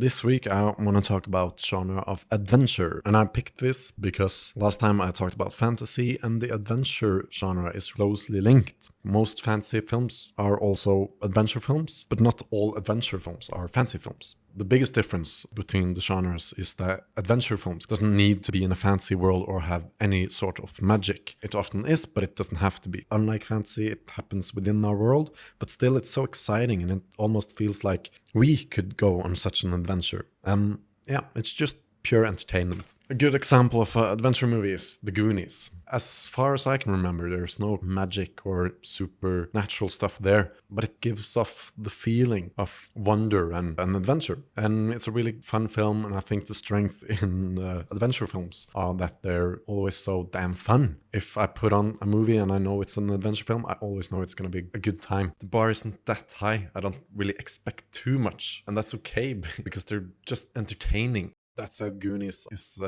This week I want to talk about genre of adventure, and I picked this because last time I talked about fantasy and the adventure genre is closely linked. Most fantasy films are also adventure films, but not all adventure films are fantasy films. The biggest difference between the genres is that adventure films doesn't need to be in a fantasy world or have any sort of magic. It often is, but it doesn't have to be. Unlike fantasy, it happens within our world, but still it's so exciting and it almost feels like we could go on such an adventure. It's just pure entertainment. A good example of an adventure movie is The Goonies. As far as I can remember, there's no magic or supernatural stuff there, but it gives off the feeling of wonder and adventure. And it's a really fun film, and I think the strength in adventure films are that they're always so damn fun. If I put on a movie and I know it's an adventure film, I always know it's going to be a good time. The bar isn't that high. I don't really expect too much, and that's okay because they're just entertaining. That said, Goonies is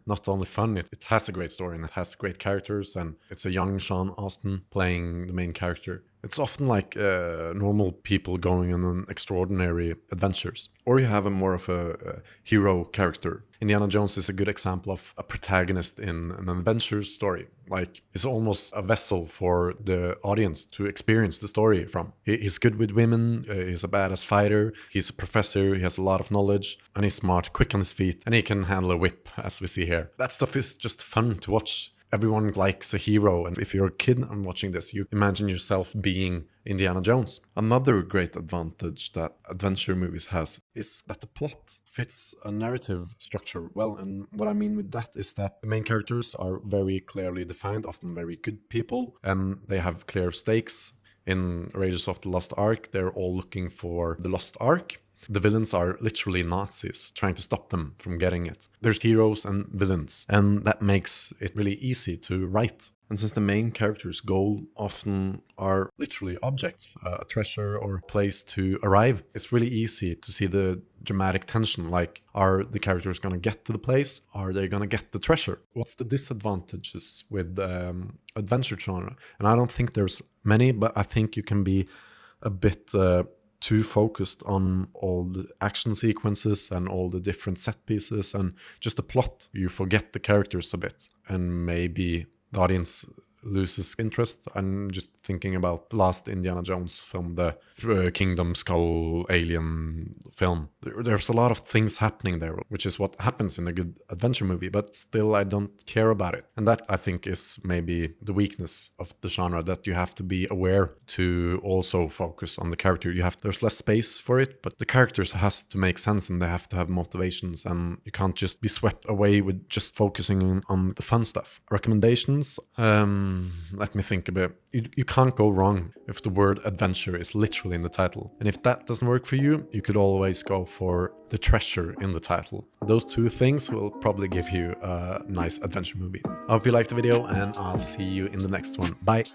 not only fun, it has a great story and it has great characters, and it's a young Sean Astin playing the main character. It's often like normal people going on extraordinary adventures. Or you have a more of a hero character. Indiana Jones is a good example of a protagonist in an adventure story. Like, he's almost a vessel for the audience to experience the story from. He's good with women, he's a badass fighter, he's a professor, he has a lot of knowledge, and he's smart, quick on his feet, and he can handle a whip, as we see here. That stuff is just fun to watch. Everyone likes a hero, and if you're a kid and watching this, you imagine yourself being Indiana Jones. Another great advantage that adventure movies has is that the plot fits a narrative structure well, and what I mean with that is that the main characters are very clearly defined, often very good people, and they have clear stakes. In Raiders of the Lost Ark, they're all looking for the Lost Ark. The villains are literally Nazis trying to stop them from getting it. There's heroes and villains, and that makes it really easy to write. And since the main character's goal often are literally objects, a treasure or a place to arrive, it's really easy to see the dramatic tension. Like, are the characters going to get to the place? Are they going to get the treasure? What's the disadvantages with adventure genre? And I don't think there's many, but I think you can be a bit too focused on all the action sequences and all the different set pieces and just the plot. You forget the characters a bit, and maybe the audience loses interest. I'm just thinking about the last Indiana Jones film, the Kingdom Skull alien film. There's a lot of things happening there, which is what happens in a good adventure movie, but still I don't care about it. And that, I think, is maybe the weakness of the genre, that you have to be aware to also focus on the character. There's less space for it, but the characters has to make sense and they have to have motivations, and you can't just be swept away with just focusing on the fun stuff. Recommendations? Let me think a bit. You can't go wrong if the word adventure is literally in the title. And if that doesn't work for you, you could always go for the treasure in the title. Those two things will probably give you a nice adventure movie. I hope you liked the video, and I'll see you in the next one. Bye!